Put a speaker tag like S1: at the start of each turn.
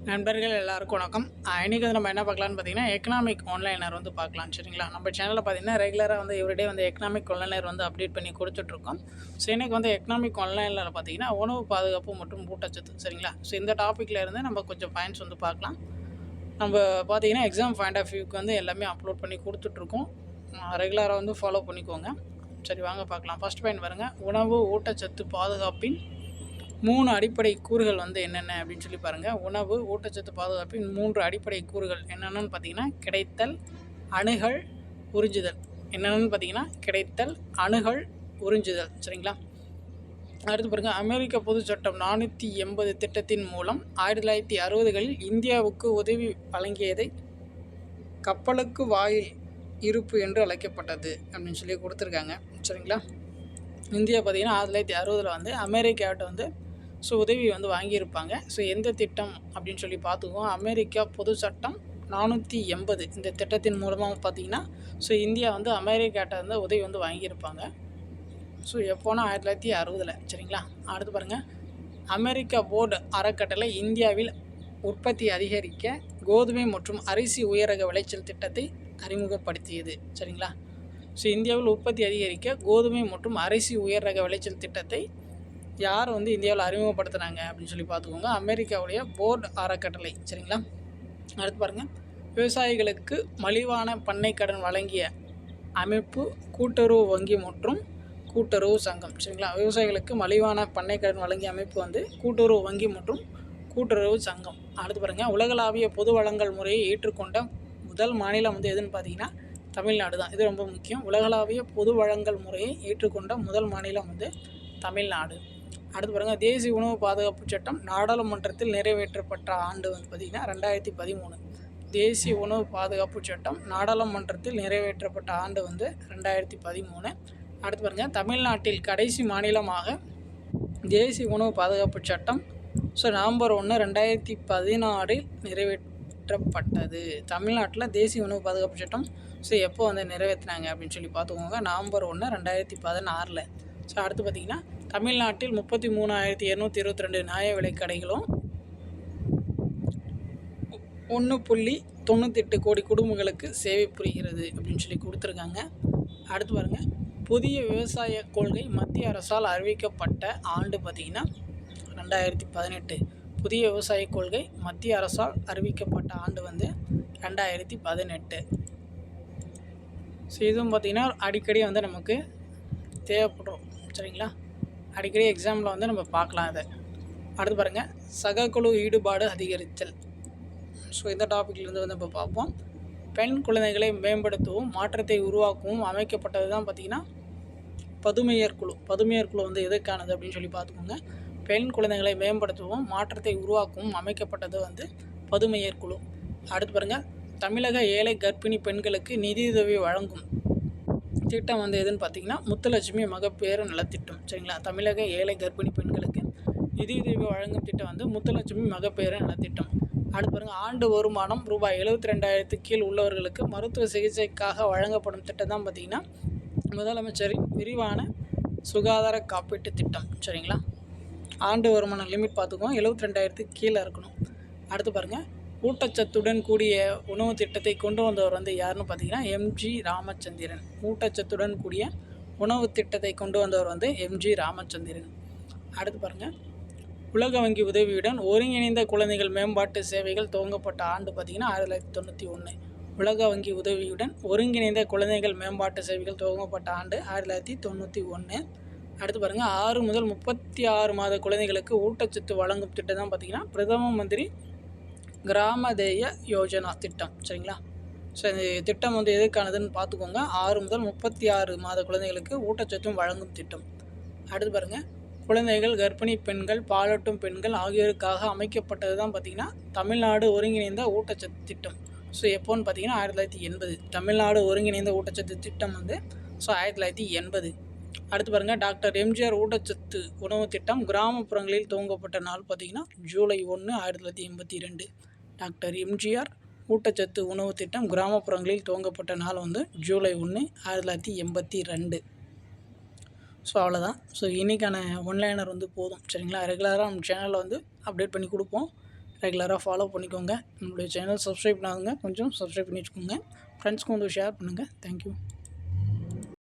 S1: நண்பர்கள் எல்லாருக்கும் வணக்கம். இன்றைக்கி நம்ம என்ன பார்க்கலான்னு பார்த்தீங்கன்னா, எக்கனாமிக் ஆன்லைனர் பார்க்கலாம். சரிங்களா? நம்ம சேனலில் பார்த்தீங்கன்னா ரெகுலராக எவ்ரிடே எக்கனாமிக் ஆன்லைனர் அப்டேட் பண்ணி கொடுத்துட்ருக்கோம். ஸோ இன்றைக்கி எக்கனாமிக் ஆன்லைனில் பார்த்தீங்கன்னா உணவு பாதுகாப்பு மற்றும் ஊட்டச்சத்து. சரிங்களா? ஸோ இந்த டாப்பிக்கில் இருந்து நம்ம கொஞ்சம் பாயிண்ட்ஸ் பார்க்கலாம். நம்ம பார்த்தீங்கன்னா எக்ஸாம் பாயிண்ட் ஆஃப் வியூக்கு எல்லாமே அப்லோட் பண்ணி கொடுத்துட்ருக்கோம். ரெகுலராக ஃபாலோ பண்ணிக்கோங்க. சரி, வாங்க பார்க்கலாம். ஃபஸ்ட் பாயிண்ட் பாருங்கள், உணவு ஊட்டச்சத்து பாதுகாப்பின் 3 அடிப்படை கூறுகள் என்னென்ன அப்படின்னு சொல்லி பாருங்கள். உணவு ஊட்டச்சத்து பாதுகாப்பின் 3 அடிப்படை கூறுகள் என்னென்னு பார்த்தீங்கன்னா, கிடைத்தல், அணுகல், உறிஞ்சுதல். என்னென்னு பார்த்தீங்கன்னா, கிடைத்தல், அணுகல், உறிஞ்சுதல். சரிங்களா? அடுத்து பாருங்கள், அமெரிக்க பொது சட்டம் 480 திட்டத்தின் மூலம் 1960களில் இந்தியாவுக்கு உதவி வழங்கியதை கப்பலுக்கு வாயில் இருப்பு என்று அழைக்கப்பட்டது அப்படின்னு சொல்லி கொடுத்துருக்காங்க. சரிங்களா? இந்தியா பார்த்திங்கன்னா 1960 அமெரிக்காவிட்ட உதவி வாங்கியிருப்பாங்க. ஸோ எந்த திட்டம் அப்படின்னு சொல்லி பார்த்துக்குவோம். அமெரிக்கா பொது சட்டம் 480 இந்த திட்டத்தின் மூலமாக பார்த்திங்கன்னா இந்தியா அமெரிக்காட்ட உதவி வாங்கியிருப்பாங்க. ஸோ எப்போனா 1960. சரிங்களா? அடுத்து பாருங்கள், அமெரிக்கா போர்டு அறக்கட்டளை இந்தியாவில் உற்பத்தி அதிகரிக்க கோதுமை மற்றும் அரிசி உயரக விளைச்சல் திட்டத்தை அறிமுகப்படுத்தியது. சரிங்களா? ஸோ இந்தியாவில் உற்பத்தி அதிகரிக்க கோதுமை மற்றும் அரிசி உயர் ரக விளைச்சல் திட்டத்தை யார் இந்தியாவில் அறிமுகப்படுத்துனாங்க அப்படின்னு சொல்லி பார்த்துக்கோங்க. அமெரிக்காவுடைய போர்டு அறக்கட்டளை. சரிங்களா? அடுத்து பாருங்கள், விவசாயிகளுக்கு மலிவான பண்ணை கடன் வழங்கிய அமைப்பு கூட்டுறவு வங்கி மற்றும் கூட்டுறவு சங்கம். சரிங்களா? விவசாயிகளுக்கு மலிவான பண்ணை கடன் வழங்கிய அமைப்பு கூட்டுறவு வங்கி மற்றும் கூட்டுறவு சங்கம். அடுத்து பாருங்கள், உலகளாவிய பொது வழங்கல் முறையை ஏற்றுக்கொண்ட முதல் மாநிலம் எதுன்னு பார்த்தீங்கன்னா தமிழ்நாடு தான். இது ரொம்ப முக்கியம். உலகளாவிய பொது வழங்கல் முறையை ஏற்றுக்கொண்ட முதல் மாநிலம் தமிழ்நாடு. அடுத்து பாருங்கள், தேசிய உணவு பாதுகாப்பு சட்டம் நாடாளுமன்றத்தில் நிறைவேற்றப்பட்ட ஆண்டு பார்த்திங்கன்னா 2013. தேசிய உணவு பாதுகாப்பு சட்டம் நாடாளுமன்றத்தில் நிறைவேற்றப்பட்ட ஆண்டு 2013. அடுத்து பாருங்கள், தமிழ்நாட்டில் கடைசி மாநிலமாக தேசிய உணவு பாதுகாப்பு சட்டம் நவம்பர் 1, 2016 நிறைவேற்றப்பட்டது. தமிழ்நாட்டில் தேசிய உணவு பாதுகாப்பு சட்டம் எப்போ நிறைவேற்றினாங்க அப்படின்னு சொல்லி பார்த்துக்கோங்க. நவம்பர் 1, 2016. ஸோ அடுத்து பார்த்திங்கன்னா, தமிழ்நாட்டில் 33,222 நியாய விலைக் கடைகளும் 1.98 கோடி குடும்பங்களுக்கு சேவை புரிகிறது அப்படின்னு சொல்லி கொடுத்துருக்காங்க. அடுத்து பாருங்கள், புதிய விவசாய கொள்கை மத்திய அரசால் அறிவிக்கப்பட்ட ஆண்டு பார்த்திங்கன்னா 2018. புதிய விவசாய கொள்கை மத்திய அரசால் அறிவிக்கப்பட்ட ஆண்டு 2018. ஸோ இதுவும் பார்த்திங்கன்னா அடிக்கடி நமக்கு தேவைப்படும். சரிங்களா? அடிக்கடி எக்ஸாமில் நம்ம பார்க்கலாம் இதை. அடுத்து பாருங்கள், சகக்குழு ஈடுபாடு அதிகரித்தல். ஸோ இந்த டாப்பிக்லேருந்து இப்போ பார்ப்போம். பெண் குழந்தைகளை மேம்படுத்தவும் மாற்றத்தை உருவாக்கவும் அமைக்கப்பட்டது தான் பார்த்திங்கன்னா பதுமையர் குழு. பதுமையர் குழு எதுக்கானது அப்படின்னு சொல்லி பார்த்துக்கோங்க. பெண் குழந்தைகளை மேம்படுத்தவும் மாற்றத்தை உருவாக்கவும் அமைக்கப்பட்டது பதுமையர் குழு. அடுத்து பாருங்கள், தமிழக ஏழை கர்ப்பிணி பெண்களுக்கு நிதியுதவி வழங்கும் திட்டம் எதுன்னு பார்த்தீங்கன்னா முத்துலட்சுமி மகப்பேறு நலத்திட்டம். சரிங்களா? தமிழக ஏழை கர்ப்பிணி பெண்களுக்கு நிதியுதவி வழங்கும் திட்டம் முத்துலட்சுமி மகப்பேறு நலத்திட்டம். அடுத்து பாருங்கள், ஆண்டு வருமானம் ரூபாய் 72,000 கீழ் உள்ளவர்களுக்கு மருத்துவ சிகிச்சைக்காக வழங்கப்படும் திட்டம் தான் பார்த்திங்கன்னா முதலமைச்சரின் விரிவான சுகாதார காப்பீட்டு திட்டம். சரிங்களா? ஆண்டு வருமானம் லிமிட் பார்த்துக்கோங்க, 72,000 கீழே இருக்கணும். அடுத்து பாருங்கள், ஊட்டச்சத்துடன் கூடிய உணவு திட்டத்தை கொண்டு வந்தவர் யாருன்னு பார்த்தீங்கன்னா எம்ஜி ராமச்சந்திரன். ஊட்டச்சத்துடன் கூடிய உணவு திட்டத்தை கொண்டு வந்தவர் எம்ஜி ராமச்சந்திரன். அடுத்து பாருங்கள், உலக வங்கி உதவியுடன் ஒருங்கிணைந்த குழந்தைகள் மேம்பாட்டு சேவைகள் துவங்கப்பட்ட ஆண்டு பார்த்திங்கன்னா 1991. உலக வங்கி உதவியுடன் ஒருங்கிணைந்த குழந்தைகள் மேம்பாட்டு சேவைகள் துவங்கப்பட்ட ஆண்டு 1991. அடுத்து பாருங்கள், 6 முதல் 36 மாத குழந்தைகளுக்கு ஊட்டச்சத்து வழங்கும் திட்டம் தான் பார்த்திங்கன்னா பிரதம மந்திரி கிராமதேய யோஜனா திட்டம். சரிங்களா? ஸோ இந்த திட்டம் எதுக்கானதுன்னு பார்த்துக்கோங்க. 6 முதல் 36 மாத குழந்தைகளுக்கு ஊட்டச்சத்தும் வழங்கும் திட்டம். அடுத்து பாருங்கள், குழந்தைகள், கர்ப்பிணி பெண்கள், பாலூட்டும் பெண்கள் ஆகியோருக்காக அமைக்கப்பட்டது தான் பார்த்திங்கன்னா தமிழ்நாடு ஒருங்கிணைந்த ஊட்டச்சத்து திட்டம். ஸோ எப்போன்னு பார்த்தீங்கன்னா 1980. தமிழ்நாடு ஒருங்கிணைந்த ஊட்டச்சத்து திட்டம் 1980. அடுத்து பாருங்கள், டாக்டர் எம்ஜிஆர் ஊட்டச்சத்து உணவு திட்டம் கிராமப்புறங்களில் துவங்கப்பட்ட நாள் பார்த்திங்கன்னா ஜூலை 1, 1982. டாக்டர் எம்ஜிஆர் ஊட்டச்சத்து உணவு திட்டம் கிராமப்புறங்களில் துவங்கப்பட்ட நாள் ஜூலை 1, 1982. ஸோ அவ்வளோதான். ஸோ இன்றைக்கான ஒன்லைனர் போதும். சரிங்களா? ரெகுலராக நம்ம சேனலில் அப்டேட் பண்ணி கொடுப்போம். ரெகுலராக ஃபாலோ பண்ணிக்கோங்க. நம்மளுடைய சேனல் சப்ஸ்கிரைப் பண்ணாதவங்க கொஞ்சம் சப்ஸ்கிரைப் பண்ணி வச்சுக்கோங்க. ஃப்ரெண்ட்ஸ்க்கு வந்து ஷேர் பண்ணுங்கள். தேங்க்யூ.